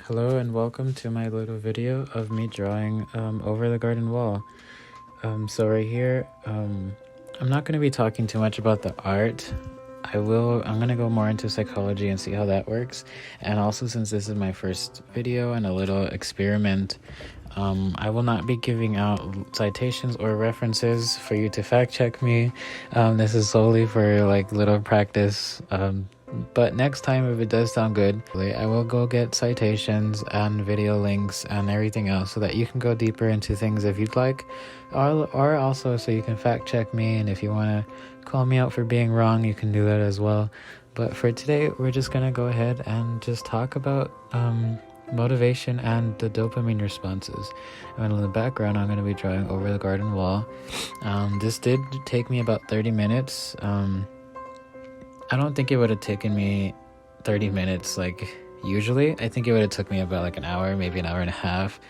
Hello and welcome to my little video of me drawing over the garden wall. So right here, I'm not going to be talking too much about the art. I'm going to go more into psychology and see how that works. And also, since this is my first video and a little experiment, I will not be giving out citations or references for you to fact check me. This is solely for like little practice. But next time, if it does sound good, I will go get citations and video links and everything else so that you can go deeper into things if you'd like, or also so you can fact check me, and if you want to call me out for being wrong, you can do that as well. But for today, we're just going to go ahead and just talk about motivation and the dopamine responses. And in the background, I'm going to be drawing over the garden wall. This did take me about 30 minutes. I don't think it would have taken me 30 minutes like usually. I think it would have took me about like an hour, maybe an hour and a half,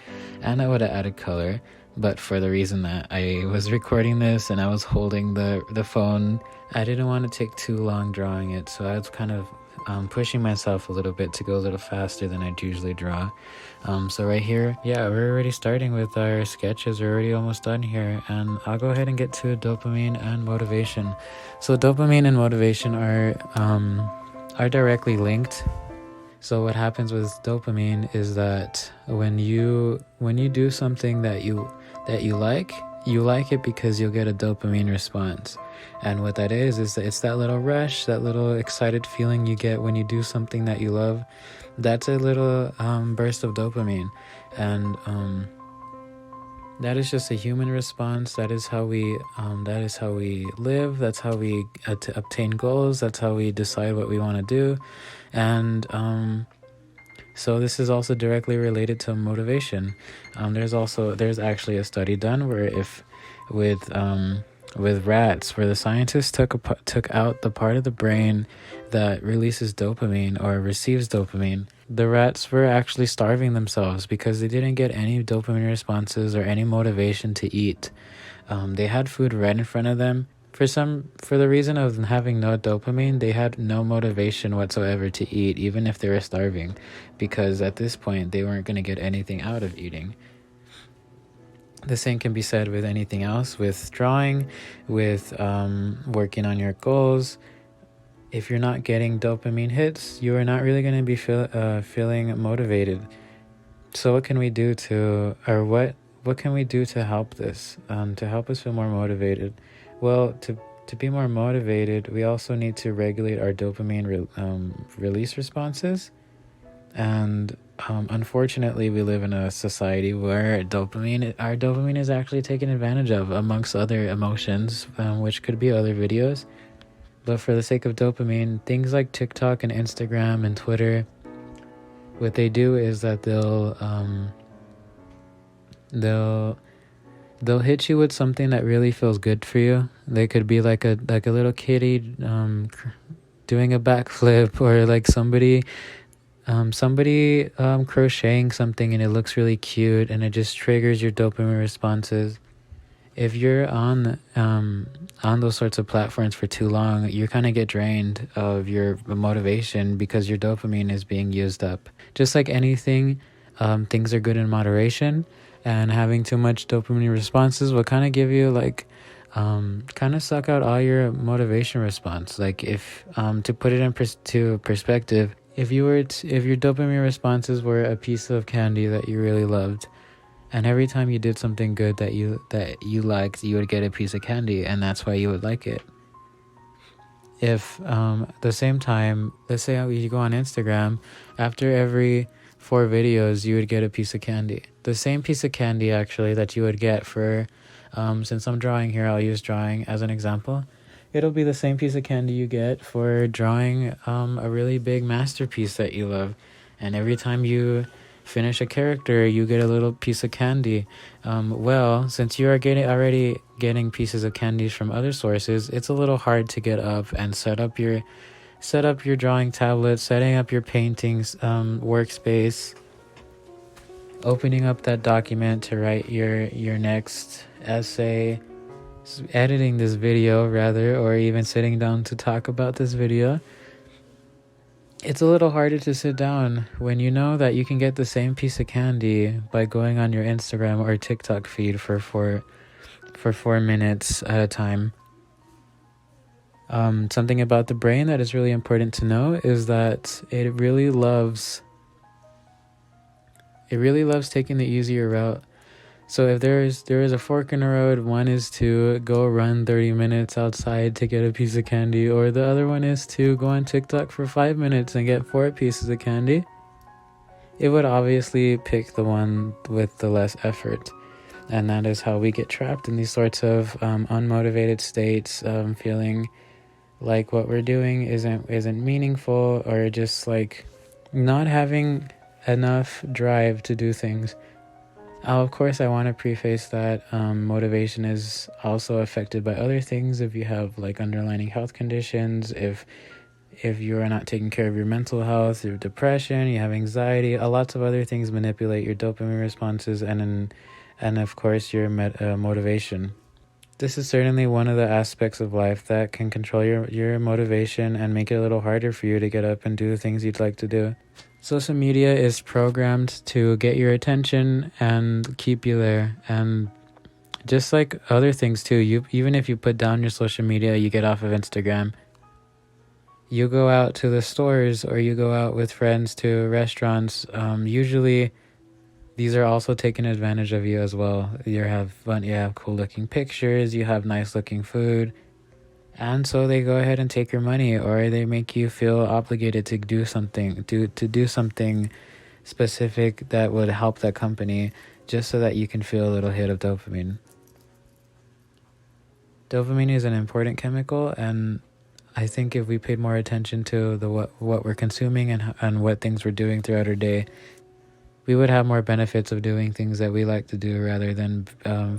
and I would have added color. But for the reason that I was recording this and I was holding the phone, I didn't want to take too long drawing it, so I was kind of pushing myself a little bit to go a little faster than I'd usually draw. So right here, yeah, we're already starting with our sketches. We're already almost done here, and I'll go ahead and get to dopamine and motivation. So dopamine and motivation are directly linked. So what happens with dopamine is that when you do something that you like it because you'll get a dopamine response. And what that is that it's that little rush, that little excited feeling you get when you do something that you love. That's a little burst of dopamine. And that is just a human response. That is how we live. That's how we obtain goals. That's how we decide what we want to do. And so this is also directly related to motivation. There's actually a study done where with rats, where the scientists took out the part of the brain that releases dopamine or receives dopamine. The rats were actually starving themselves because they didn't get any dopamine responses or any motivation to eat. They had food right in front of them. For the reason of having no dopamine, they had no motivation whatsoever to eat, even if they were starving, because at this point they weren't going to get anything out of eating. The same can be said with anything else, with drawing, with working on your goals. If you're not getting dopamine hits, you are not really going to be feeling motivated. So what can we do what can we do to help this, to help us feel more motivated? Well, to be more motivated, we also need to regulate our dopamine release responses. And unfortunately, we live in a society where our dopamine is actually taken advantage of amongst other emotions, which could be other videos. But for the sake of dopamine, things like TikTok and Instagram and Twitter, what they do is that they'll hit you with something that really feels good for you. They could be like a little kitty doing a backflip, or like somebody crocheting something and it looks really cute and it just triggers your dopamine responses. If you're on those sorts of platforms for too long, you kind of get drained of your motivation because your dopamine is being used up. Just like anything, things are good in moderation, and having too much dopamine responses will kind of give you kind of suck out all your motivation response. Like if to put it into perspective, if your dopamine responses were a piece of candy that you really loved, and every time you did something good that you liked, you would get a piece of candy, and that's why you would like it. If the same time, let's say you go on Instagram, after every 4 videos, you would get a piece of candy. The same piece of candy, actually, that you would get for, since I'm drawing here, I'll use drawing as an example. It'll be the same piece of candy you get for drawing a really big masterpiece that you love. And every time you finish a character, you get a little piece of candy. Well, since you are already getting pieces of candies from other sources, it's a little hard to get up and set up your drawing tablet, setting up your paintings workspace, opening up that document to write your next essay, editing this video rather, or even sitting down to talk about this video. it's a little harder to sit down when you know that you can get the same piece of candy by going on your Instagram or TikTok feed for 4 minutes at a time. Something about the brain that is really important to know is that it really loves taking the easier route. So if there is a fork in the road, one is to go run 30 minutes outside to get a piece of candy, or the other one is to go on TikTok for 5 minutes and get 4 pieces of candy. It would obviously pick the one with the less effort. And that is how we get trapped in these sorts of unmotivated states, feeling like what we're doing isn't meaningful, or just like not having enough drive to do things. Of course, I want to preface that motivation is also affected by other things. If you have like underlying health conditions, if you are not taking care of your mental health, you have depression, you have anxiety, lots of other things manipulate your dopamine responses and of course your motivation. This is certainly one of the aspects of life that can control your motivation and make it a little harder for you to get up and do the things you'd like to do. Social media is programmed to get your attention and keep you there. And just like other things too, even if you put down your social media, you get off of Instagram. You go out to the stores or you go out with friends to restaurants. Usually these are also taking advantage of you as well. You have fun, you have cool looking pictures, you have nice looking food. And so they go ahead and take your money, or they make you feel obligated to do something, to do something specific that would help that company, just so that you can feel a little hit of dopamine. Dopamine is an important chemical, and I think if we paid more attention to what we're consuming and what things we're doing throughout our day, we would have more benefits of doing things that we like to do rather than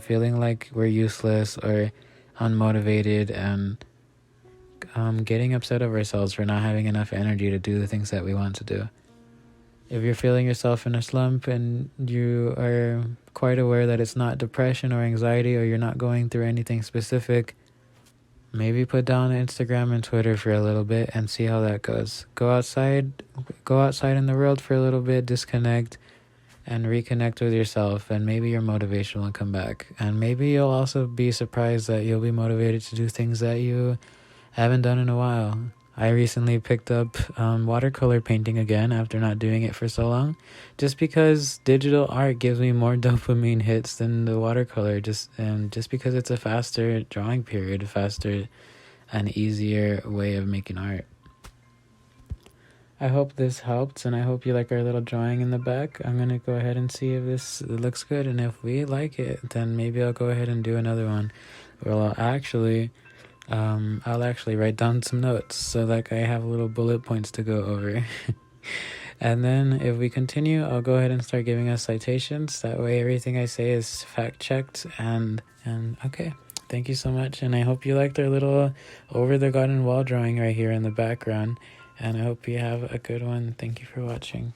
feeling like we're useless or unmotivated and getting upset of ourselves for not having enough energy to do the things that we want to do. If you're feeling yourself in a slump and you are quite aware that it's not depression or anxiety, or you're not going through anything specific, maybe put down Instagram and Twitter for a little bit and see how that goes. Go outside in the world for a little bit, disconnect and reconnect with yourself, and maybe your motivation will come back. And maybe you'll also be surprised that you'll be motivated to do things that you haven't done in a while. I recently picked up watercolor painting again after not doing it for so long, just because digital art gives me more dopamine hits than the watercolor, just because it's a faster drawing period, faster and easier way of making art. I hope this helped, and I hope you like our little drawing in the back. I'm going to go ahead and see if this looks good, and if we like it, then maybe I'll go ahead and do another one. Well, I'll actually write down some notes so that I have little bullet points to go over. And then if we continue, I'll go ahead and start giving us citations. That way everything I say is fact-checked, and okay. Thank you so much, and I hope you liked our little over the garden wall drawing right here in the background. And I hope you have a good one. Thank you for watching.